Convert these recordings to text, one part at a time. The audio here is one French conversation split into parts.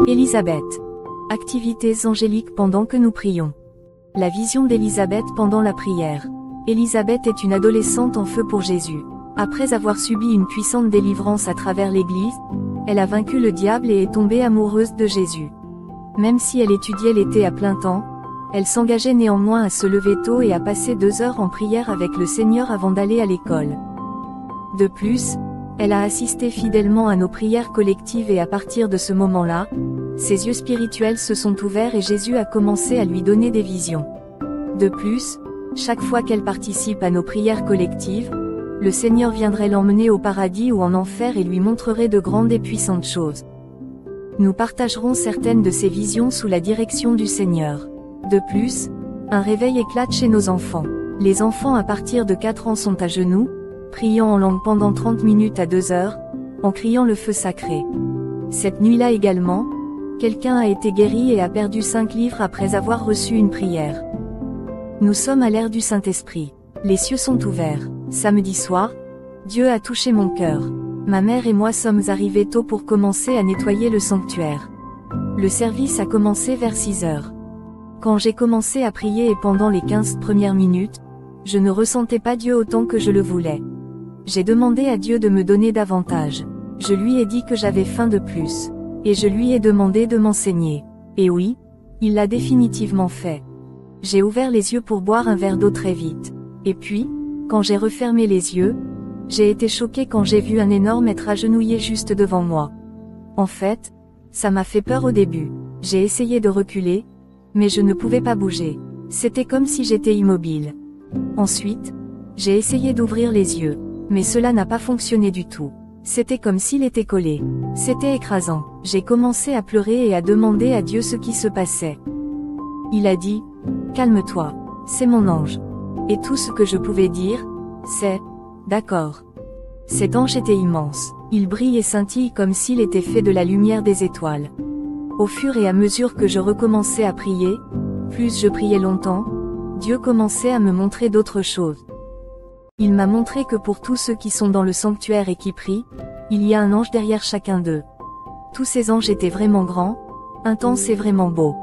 Élisabeth. Activités angéliques pendant que nous prions. La vision d'Élisabeth pendant la prière. Élisabeth est une adolescente en feu pour Jésus. Après avoir subi une puissante délivrance à travers l'Église, elle a vaincu le diable et est tombée amoureuse de Jésus. Même si elle étudiait l'été à plein temps, elle s'engageait néanmoins à se lever tôt et à passer 2 heures en prière avec le Seigneur avant d'aller à l'école. De plus, elle a assisté fidèlement à nos prières collectives et à partir de ce moment-là, ses yeux spirituels se sont ouverts et Jésus a commencé à lui donner des visions. De plus, chaque fois qu'elle participe à nos prières collectives, le Seigneur viendrait l'emmener au paradis ou en enfer et lui montrerait de grandes et puissantes choses. Nous partagerons certaines de ces visions sous la direction du Seigneur. De plus, un réveil éclate chez nos enfants. Les enfants à partir de 4 ans sont à genoux, priant en langue pendant 30 minutes à 2 heures, en criant le feu sacré. Cette nuit-là également, quelqu'un a été guéri et a perdu 5 livres après avoir reçu une prière. Nous sommes à l'ère du Saint-Esprit. Les cieux sont ouverts. Samedi soir, Dieu a touché mon cœur. Ma mère et moi sommes arrivés tôt pour commencer à nettoyer le sanctuaire. Le service a commencé vers 6 heures. Quand j'ai commencé à prier et pendant les 15 premières minutes, je ne ressentais pas Dieu autant que je le voulais. J'ai demandé à Dieu de me donner davantage. Je lui ai dit que j'avais faim de plus. Et je lui ai demandé de m'enseigner. Et oui, il l'a définitivement fait. J'ai ouvert les yeux pour boire un verre d'eau très vite. Et puis, quand j'ai refermé les yeux, j'ai été choquée quand j'ai vu un énorme être agenouillé juste devant moi. En fait, ça m'a fait peur au début. J'ai essayé de reculer, mais je ne pouvais pas bouger. C'était comme si j'étais immobile. Ensuite, j'ai essayé d'ouvrir les yeux, mais cela n'a pas fonctionné du tout. C'était comme s'il était collé. C'était écrasant. J'ai commencé à pleurer et à demander à Dieu ce qui se passait. Il a dit, « Calme-toi, c'est mon ange. » Et tout ce que je pouvais dire, c'est, « D'accord. » Cet ange était immense. Il brille et scintille comme s'il était fait de la lumière des étoiles. Au fur et à mesure que je recommençais à prier, plus je priais longtemps, Dieu commençait à me montrer d'autres choses. Il m'a montré que pour tous ceux qui sont dans le sanctuaire et qui prient, il y a un ange derrière chacun d'eux. Tous ces anges étaient vraiment grands, intenses et vraiment beaux.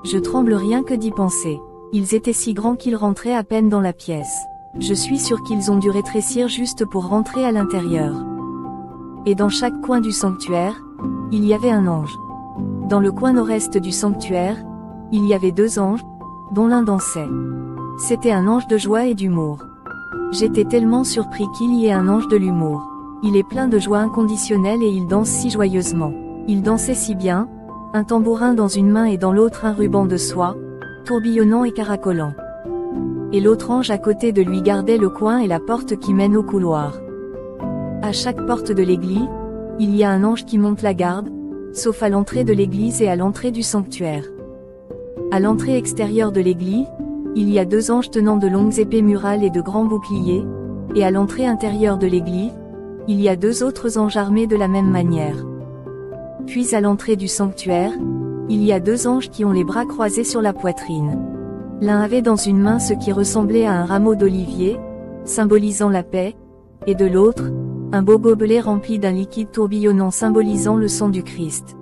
Je tremble rien que d'y penser. Ils étaient si grands qu'ils rentraient à peine dans la pièce. Je suis sûre qu'ils ont dû rétrécir juste pour rentrer à l'intérieur. Et dans chaque coin du sanctuaire, il y avait un ange. Dans le coin nord-est du sanctuaire, il y avait 2 anges, dont l'un dansait. C'était un ange de joie et d'humour. J'étais tellement surpris qu'il y ait un ange de l'humour. Il est plein de joie inconditionnelle et il danse si joyeusement. Il dansait si bien, un tambourin dans une main et dans l'autre un ruban de soie, tourbillonnant et caracolant. Et l'autre ange à côté de lui gardait le coin et la porte qui mène au couloir. À chaque porte de l'église, il y a un ange qui monte la garde, sauf à l'entrée de l'église et à l'entrée du sanctuaire. À l'entrée extérieure de l'église, il y a 2 anges tenant de longues épées murales et de grands boucliers, et à l'entrée intérieure de l'église, il y a 2 autres anges armés de la même manière. Puis à l'entrée du sanctuaire, il y a 2 anges qui ont les bras croisés sur la poitrine. L'un avait dans une main ce qui ressemblait à un rameau d'olivier, symbolisant la paix, et de l'autre, un beau gobelet rempli d'un liquide tourbillonnant symbolisant le sang du Christ.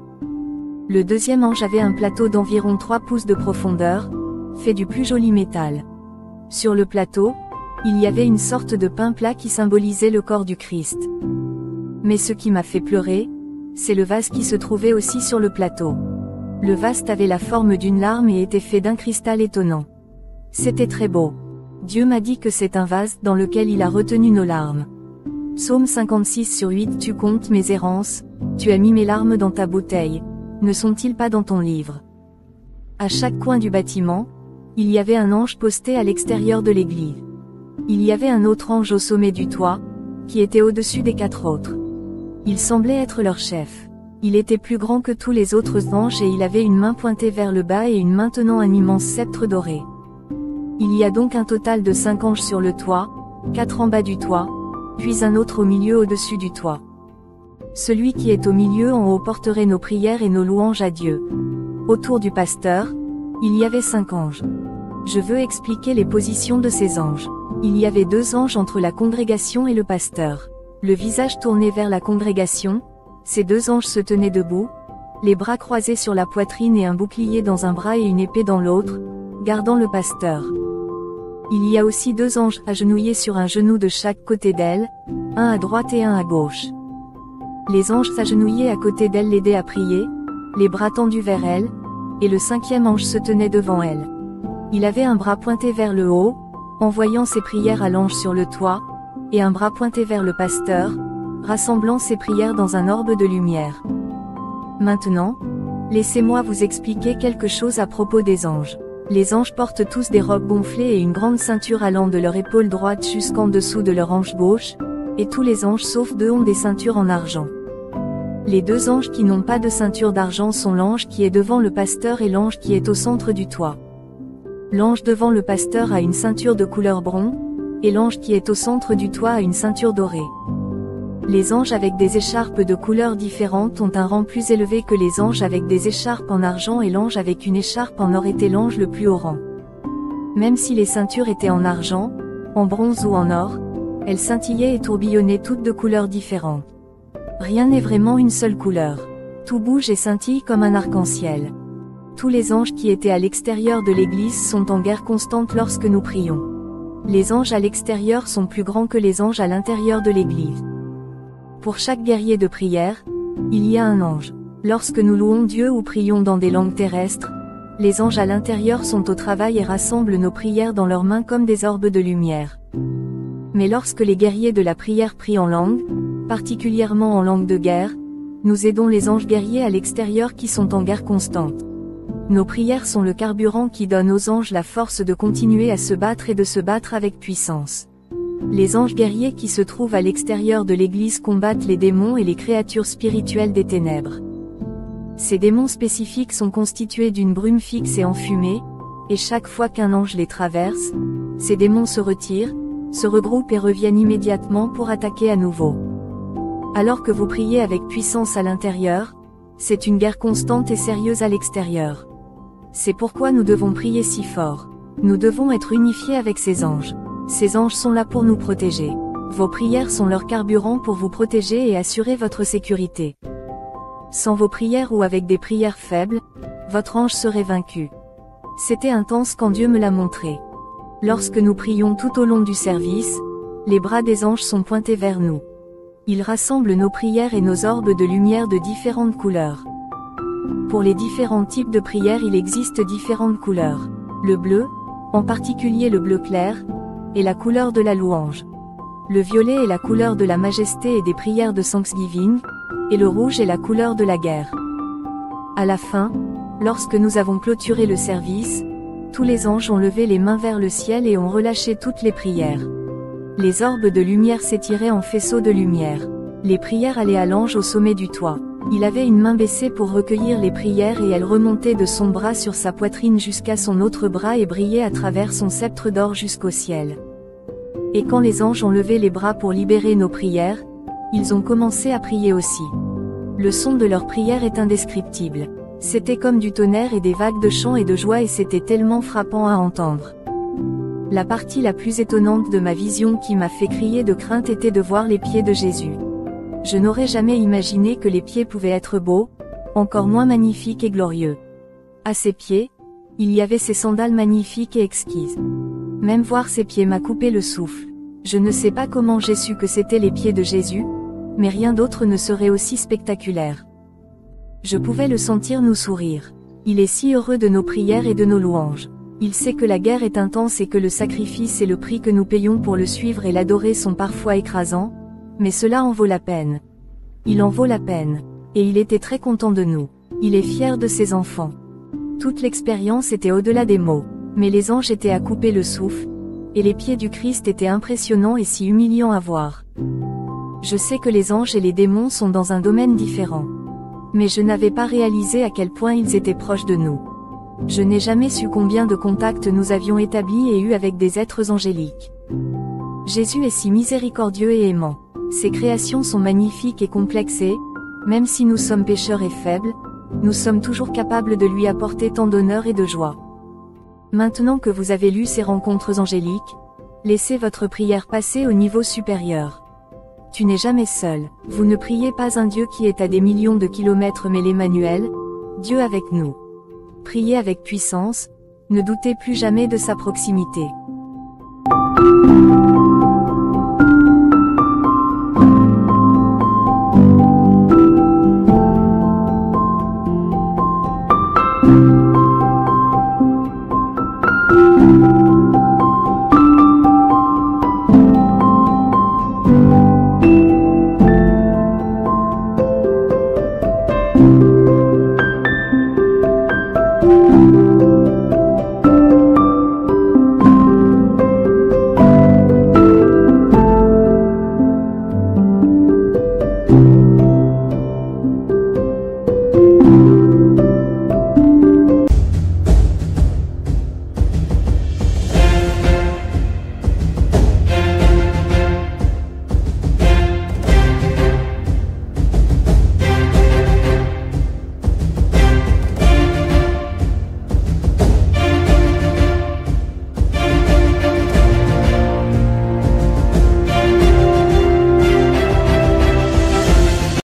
Le deuxième ange avait un plateau d'environ 3 pouces de profondeur, fait du plus joli métal. Sur le plateau, il y avait une sorte de pain plat qui symbolisait le corps du Christ. Mais ce qui m'a fait pleurer, c'est le vase qui se trouvait aussi sur le plateau. Le vase avait la forme d'une larme et était fait d'un cristal étonnant. C'était très beau. Dieu m'a dit que c'est un vase dans lequel il a retenu nos larmes. Psaume 56/8. Tu comptes mes errances, tu as mis mes larmes dans ta bouteille, ne sont-ils pas dans ton livre? À chaque coin du bâtiment, il y avait un ange posté à l'extérieur de l'église. Il y avait un autre ange au sommet du toit, qui était au-dessus des 4 autres. Il semblait être leur chef. Il était plus grand que tous les autres anges et il avait une main pointée vers le bas et une main tenant un immense sceptre doré. Il y a donc un total de 5 anges sur le toit, 4 en bas du toit, puis un autre au milieu au-dessus du toit. Celui qui est au milieu en haut porterait nos prières et nos louanges à Dieu. Autour du pasteur, il y avait 5 anges. Je veux expliquer les positions de ces anges. Il y avait 2 anges entre la congrégation et le pasteur. Le visage tourné vers la congrégation, ces 2 anges se tenaient debout, les bras croisés sur la poitrine et un bouclier dans un bras et une épée dans l'autre, gardant le pasteur. Il y a aussi 2 anges agenouillés sur un genou de chaque côté d'elle, un à droite et un à gauche. Les anges agenouillés à côté d'elle l'aidaient à prier, les bras tendus vers elle, et le 5e ange se tenait devant elle. Il avait un bras pointé vers le haut, envoyant ses prières à l'ange sur le toit, et un bras pointé vers le pasteur, rassemblant ses prières dans un orbe de lumière. Maintenant, laissez-moi vous expliquer quelque chose à propos des anges. Les anges portent tous des robes gonflées et une grande ceinture allant de leur épaule droite jusqu'en dessous de leur hanche gauche, et tous les anges sauf 2 ont des ceintures en argent. Les 2 anges qui n'ont pas de ceinture d'argent sont l'ange qui est devant le pasteur et l'ange qui est au centre du toit. L'ange devant le pasteur a une ceinture de couleur brun, et l'ange qui est au centre du toit a une ceinture dorée. Les anges avec des écharpes de couleurs différentes ont un rang plus élevé que les anges avec des écharpes en argent, et l'ange avec une écharpe en or était l'ange le plus haut rang. Même si les ceintures étaient en argent, en bronze ou en or, elles scintillaient et tourbillonnaient toutes de couleurs différentes. Rien n'est vraiment une seule couleur. Tout bouge et scintille comme un arc-en-ciel. Tous les anges qui étaient à l'extérieur de l'église sont en guerre constante lorsque nous prions. Les anges à l'extérieur sont plus grands que les anges à l'intérieur de l'église. Pour chaque guerrier de prière, il y a un ange. Lorsque nous louons Dieu ou prions dans des langues terrestres, les anges à l'intérieur sont au travail et rassemblent nos prières dans leurs mains comme des orbes de lumière. Mais lorsque les guerriers de la prière prient en langue, particulièrement en langue de guerre, nous aidons les anges guerriers à l'extérieur qui sont en guerre constante. Nos prières sont le carburant qui donne aux anges la force de continuer à se battre et de se battre avec puissance. Les anges guerriers qui se trouvent à l'extérieur de l'église combattent les démons et les créatures spirituelles des ténèbres. Ces démons spécifiques sont constitués d'une brume fixe et enfumée, et chaque fois qu'un ange les traverse, ces démons se retirent, se regroupent et reviennent immédiatement pour attaquer à nouveau. Alors que vous priez avec puissance à l'intérieur, c'est une guerre constante et sérieuse à l'extérieur. C'est pourquoi nous devons prier si fort. Nous devons être unifiés avec ces anges. Ces anges sont là pour nous protéger. Vos prières sont leur carburant pour vous protéger et assurer votre sécurité. Sans vos prières ou avec des prières faibles, votre ange serait vaincu. C'était intense quand Dieu me l'a montré. Lorsque nous prions tout au long du service, les bras des anges sont pointés vers nous. Ils rassemblent nos prières et nos orbes de lumière de différentes couleurs. Pour les différents types de prières, il existe différentes couleurs. Le bleu, en particulier le bleu clair, est la couleur de la louange. Le violet est la couleur de la majesté et des prières de Thanksgiving, et le rouge est la couleur de la guerre. À la fin, lorsque nous avons clôturé le service, tous les anges ont levé les mains vers le ciel et ont relâché toutes les prières. Les orbes de lumière s'étiraient en faisceaux de lumière. Les prières allaient à l'ange au sommet du toit. Il avait une main baissée pour recueillir les prières et elle remontait de son bras sur sa poitrine jusqu'à son autre bras et brillait à travers son sceptre d'or jusqu'au ciel. Et quand les anges ont levé les bras pour libérer nos prières, ils ont commencé à prier aussi. Le son de leurs prières est indescriptible. C'était comme du tonnerre et des vagues de chant et de joie et c'était tellement frappant à entendre. La partie la plus étonnante de ma vision qui m'a fait crier de crainte était de voir les pieds de Jésus. Je n'aurais jamais imaginé que les pieds pouvaient être beaux, encore moins magnifiques et glorieux. À ses pieds, il y avait ces sandales magnifiques et exquises. Même voir ses pieds m'a coupé le souffle. Je ne sais pas comment j'ai su que c'étaient les pieds de Jésus, mais rien d'autre ne serait aussi spectaculaire. Je pouvais le sentir nous sourire. Il est si heureux de nos prières et de nos louanges. Il sait que la guerre est intense et que le sacrifice et le prix que nous payons pour le suivre et l'adorer sont parfois écrasants, mais cela en vaut la peine. Il en vaut la peine. Et il était très content de nous. Il est fier de ses enfants. Toute l'expérience était au-delà des mots. Mais les anges étaient à couper le souffle, et les pieds du Christ étaient impressionnants et si humiliants à voir. Je sais que les anges et les démons sont dans un domaine différent. Mais je n'avais pas réalisé à quel point ils étaient proches de nous. Je n'ai jamais su combien de contacts nous avions établis et eus avec des êtres angéliques. Jésus est si miséricordieux et aimant. Ses créations sont magnifiques et complexes et, même si nous sommes pécheurs et faibles, nous sommes toujours capables de lui apporter tant d'honneur et de joie. Maintenant que vous avez lu ces rencontres angéliques, laissez votre prière passer au niveau supérieur. Tu n'es jamais seul. Vous ne priez pas un Dieu qui est à des millions de kilomètres mais l'Emmanuel, Dieu avec nous. Priez avec puissance, ne doutez plus jamais de sa proximité.